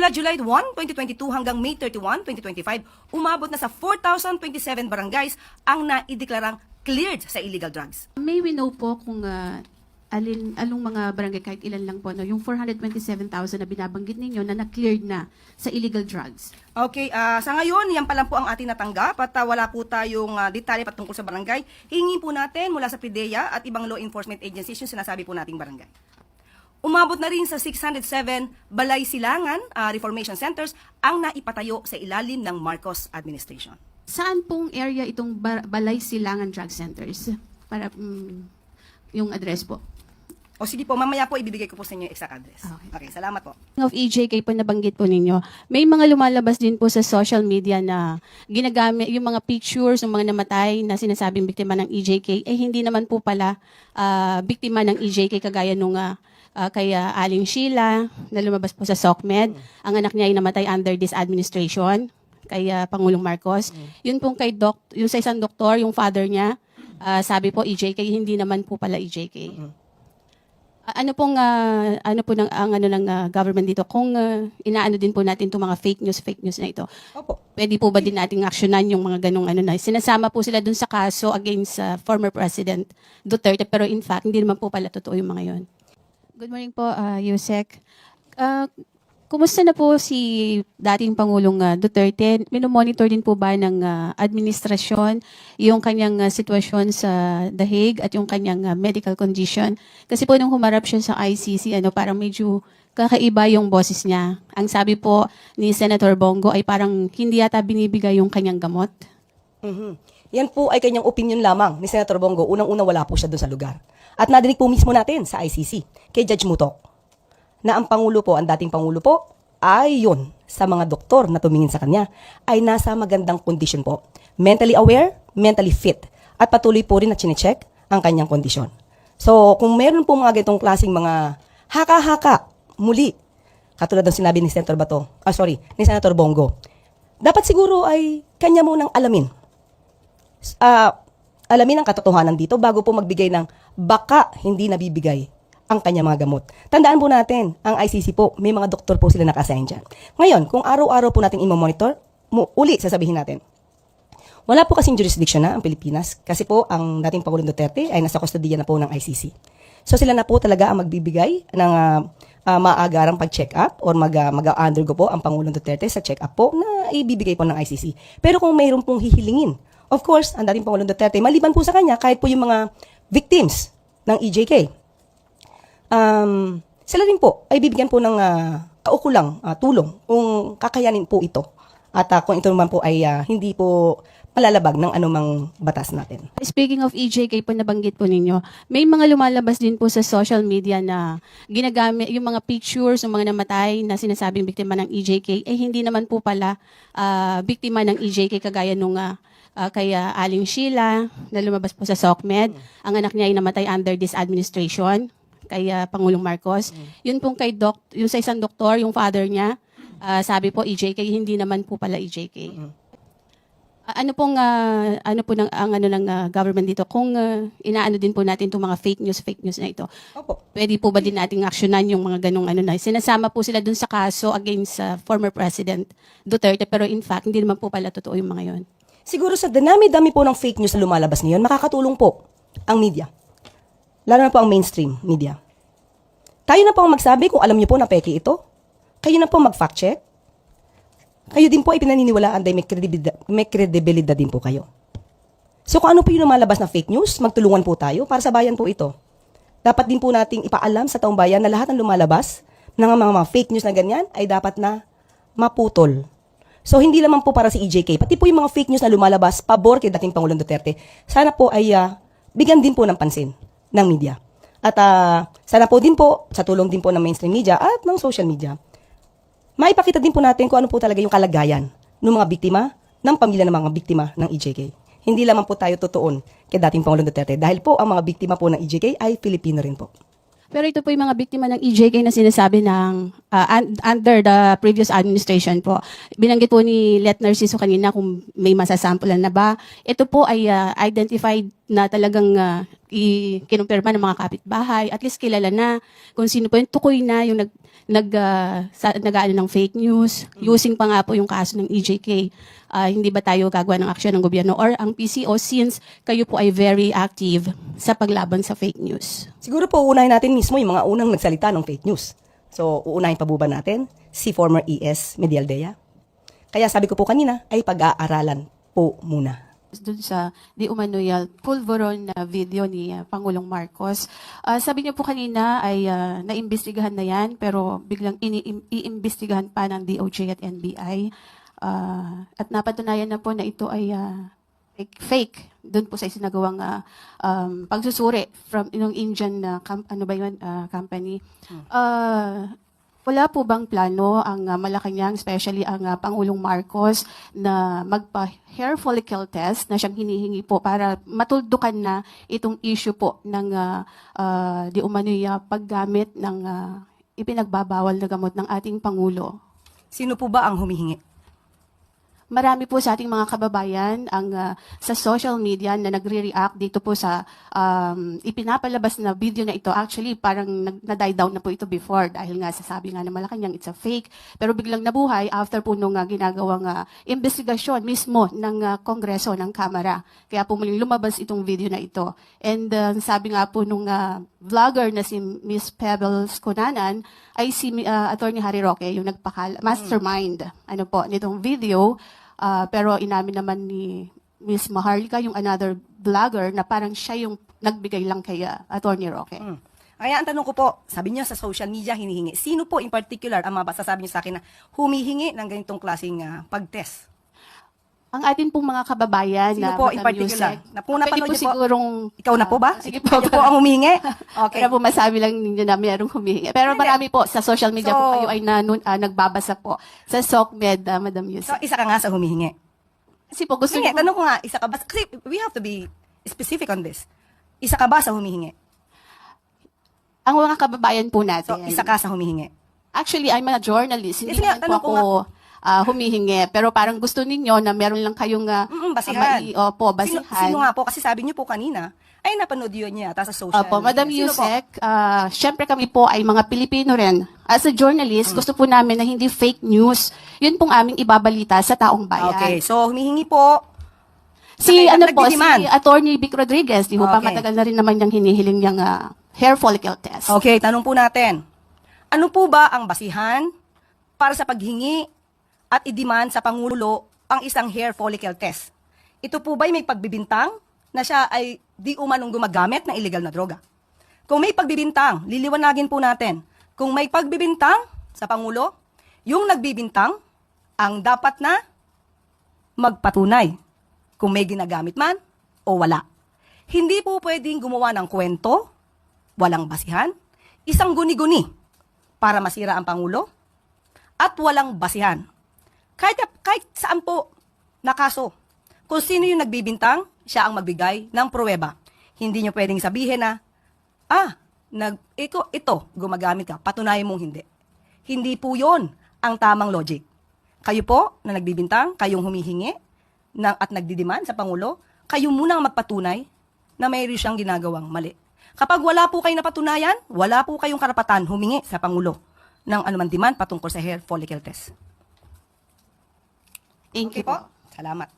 Mula July 1, 2022 hanggang May 31, 2025, umabot na sa 4,027 barangays ang naideklarang cleared sa illegal drugs. May we know po kung anong mga barangay, kahit ilan lang po, no? Yung 427,000 na binabanggit ninyo na na-cleared na sa illegal drugs. Okay, sa ngayon, yan pa lang po ang ating natanggap at wala po tayong detalye patungkol sa barangay. Hingin po natin mula sa PIDEA at ibang law enforcement agencies yung sinasabi po nating barangay. Umabot na rin sa 607 balay silangan, reformation centers, ang naipatayo sa ilalim ng Marcos administration. Saan pong area itong Balay Silangan Drug Centers? Para yung address po. O sige po, mamaya po ibibigay ko po sa inyo yung exact address. Okay, salamat po. Of EJK po nabanggit po ninyo, may mga lumalabas din po sa social media na ginagamit yung mga pictures ng mga namatay na sinasabing biktima ng EJK, hindi naman po pala biktima ng EJK kagaya nung kay Aling Sheila na lumabas po sa SOCMED. Ang anak niya ay namatay under this administration kay Pangulong Marcos. Yun pong kay yung sa isang doktor, yung father niya, sabi po EJK, hindi naman po pala EJK. Ano po ng government dito kung inaano din po natin itong mga fake news na ito? Opo. Pwede po ba din nating aksyonan yung mga ganong na sinasama po sila dun sa kaso against former President Duterte, pero in fact hindi naman po pala totoo yung mga yon. Good morning po, Yusek. Kumusta na po si dating Pangulong Duterte? Minomonitor din po ba ng administrasyon yung kanyang sitwasyon sa The Hague at yung kanyang medical condition? Kasi po nung humarap siya sa ICC, parang medyo kakaiba yung boses niya. Ang sabi po ni Senator Bongo ay parang hindi yata binibigay yung kanyang gamot. Yan po ay kanyang opinion lamang ni Senator Bongo. Unang-una wala po siya doon sa lugar. At nadinig po mismo natin sa ICC, kay Judge Mutok, na ang Pangulo po, ang dating Pangulo po, ay yun, sa mga doktor na tumingin sa kanya, ay nasa magandang kondisyon po. Mentally aware, mentally fit, at patuloy po rin na chinecheck ang kanyang kondisyon. So, kung meron po mga ganitong klaseng mga haka-haka, muli, katulad ng sinabi ni Senator ni Senator Bongo, dapat siguro ay kanya munang alamin. Alamin ang katotohanan dito bago po magbigay ng baka hindi nabibigay ang kanya mga gamot. Tandaan po natin, ang ICC po, may mga doktor po sila naka-assign dyan. Ngayon, kung araw-araw po natin i-monitor, uli sasabihin natin, wala po kasing jurisdiction na ang Pilipinas kasi po ang dating Pangulong Duterte ay nasa kustodiya na po ng ICC. So sila na po talaga ang magbibigay ng maagarang pag-check up or mag-undergo po ang Pangulong Duterte sa check up po na ibibigay po ng ICC. Pero kung mayroon pong hihilingin, of course, ang dating Pangulong Duterte, maliban po sa kanya, kahit po yung mga victims ng EJK, sila rin po ay bibigyan po ng kaukulang tulong kung kakayanin po ito. At kung ito naman po ay hindi po malalabag ng anumang batas natin. Speaking of EJK po nabanggit po ninyo, may mga lumalabas din po sa social media na ginagamit yung mga pictures ng mga namatay na sinasabing biktima ng EJK, hindi naman po pala biktima ng EJK kagaya nung kay Aling Sheila na lumabas po sa SOCMED. Ang anak niya ay namatay under this administration kay Pangulong Marcos. Yun pong kay yung sa isang doktor, yung father niya, sabi po EJK, hindi naman po pala EJK. Ano po ng government dito kung inaano din po natin itong mga fake news na ito? Opo. Pwede po ba din nating aksyonan yung mga ganong na sinasama po sila dun sa kaso against former President Duterte, pero in fact hindi naman po pala totoo yung mga yon. Siguro sa dami-dami po ng fake news na lumalabas ngayon, makakatulong po ang media. Lalo na po ang mainstream media. Tayo na po ang magsabi kung alam niyo po na peke ito. Kayo na po mag-fact check. Kayo din po ay pinaniniwalaan dahil may kredibilidad din po kayo. So kung ano po yung lumalabas na fake news, magtulungan po tayo para sa bayan po ito. Dapat din po nating ipaalam sa taong bayan na lahat ng lumalabas ng mga fake news na ganyan ay dapat na maputol. So, hindi naman po para si EJK. Pati po yung mga fake news na lumalabas, pabor kay dating Pangulong Duterte, sana po ay bigyan din po ng pansin ng media. At sana po din po, sa tulong din po ng mainstream media at ng social media, maipakita din po natin kung ano po talaga yung kalagayan ng mga biktima, ng pamilya ng mga biktima ng EJK. Hindi lamang po tayo tutuon kay dating Pangulong Duterte dahil po ang mga biktima po ng EJK ay Filipino rin po. Pero ito po yung mga biktima ng EJK na sinasabi ng under the previous administration po. Binanggit po ni Let Narciso kanina kung may masasampulan na ba. Ito po ay identified na talagang kinumpirma ng mga kapitbahay, at least kilala na kung sino po yung tukoy na yung nag-aano ng fake news, using pa nga po yung kaso ng EJK. Hindi ba tayo gagawa ng aksyon ng gobyerno or ang PCO since kayo po ay very active sa paglaban sa fake news? Siguro po uunahin natin mismo yung mga unang nagsalita ng fake news. So, uunahin pa po ba natin si former ES Medialdea? Kaya sabi ko po kanina ay pag-aaralan po muna. Doon sa di umano'y pulveron na video ni Pangulong Marcos. Sabi niyo po kanina ay naimbestigahan na yan pero biglang iimbestigahan pa ng DOJ at NBI. At napatunayan na po na ito ay fake doon po sa isinagawang pagsusuri from yung Indian company. Wala po bang plano ang Malacanang, especially ang Pangulong Marcos, na magpa-hair follicle test na siyang hinihingi po para matuldukan na itong issue po ng di umano'y paggamit ng ipinagbabawal na gamot ng ating Pangulo? Sino po ba ang humihingi? Marami po sa ating mga kababayan ang sa social media na nagre-react dito po sa ipinapalabas na video na ito. Actually, parang na-die down na po ito before dahil nga sasabi nga na Malacanang it's a fake. Pero biglang nabuhay after po nung ginagawang investigasyon mismo ng Kongreso, ng Kamara. Kaya po muling lumabas itong video na ito. And sabi nga po nung vlogger na si Miss Pebbles Cunanan ay si Attorney Harry Roque, yung mastermind nitong video. Pero inamin naman ni Miss Maharlika, yung another vlogger, na parang siya yung nagbigay lang kay Attorney Roque. Kaya ang tanong ko po, sabi niyo sa social media hinihingi. Sino po in particular ang masasabi niyo sa akin na humihingi ng ganitong klaseng pag-test? Ang atin pong mga kababayan Sino na po in Madam particular? Yusek, Na po napanood pwede niyo po? sigurong, Ikaw na po ba? Sige po. Kayo po ang humihingi? Okay. Kaya po masabi lang ninyo na mayroong humihingi. Pero Hindi. marami po sa social media So, po kayo ay nagbabasa po sa SOCMED, Madam So, Yusek. isa ka nga sa humihingi. Kasi po gusto Sige, niyo tanong ko nga, isa ka ba? Kasi we have to be specific on this. Isa ka ba sa humihingi? ang mga kababayan po So, natin. isa ka sa humihingi. Actually, I'm a journalist. Hindi Yes, nga, naman po tanong ko ako humihingi. Pero parang gusto ninyo na meron lang kayong Basihan. Opo, basihan. Sino nga po? Kasi sabi niyo po kanina, ay napanood yun niya yata sa social Opo, media. Madam Sino po? Yusek, syempre kami po ay mga Pilipino rin. As a journalist, gusto po namin na hindi fake news. Yun pong aming ibabalita sa taong bayan. Okay, so humihingi po. Si Okay, si nagdi-demand. Attorney Vic Rodriguez, di ho pa Okay. matagal na rin naman niyang hinihiling niyang hair follicle test. Okay, tanong po natin. Ano po ba ang basihan para sa paghingi at i-demand sa Pangulo ang isang hair follicle test? Ito po ba'y may pagbibintang na siya ay di umanong gumagamit ng illegal na droga? Kung may pagbibintang, liliwanagin po natin. Kung may pagbibintang sa Pangulo, yung nagbibintang ang dapat na magpatunay kung may ginagamit man o wala. Hindi po pwedeng gumawa ng kwento, walang basihan, isang guni-guni para masira ang Pangulo, at walang basihan. Kahit saan po na kaso, kung sino yung nagbibintang, siya ang magbigay ng pruweba. Hindi nyo pwedeng sabihin na, ito, gumagamit ka, patunayan mong hindi. Hindi po yon ang tamang logic. Kayo po na nagbibintang, kayong humihingi at nagdidiman sa Pangulo, kayo munang magpatunay na mayroon siyang ginagawang mali. Kapag wala po kayong napatunayan, wala po kayong karapatan humingi sa Pangulo ng anuman demand patungkol sa hair follicle test. Thank you Okay po? Salamat.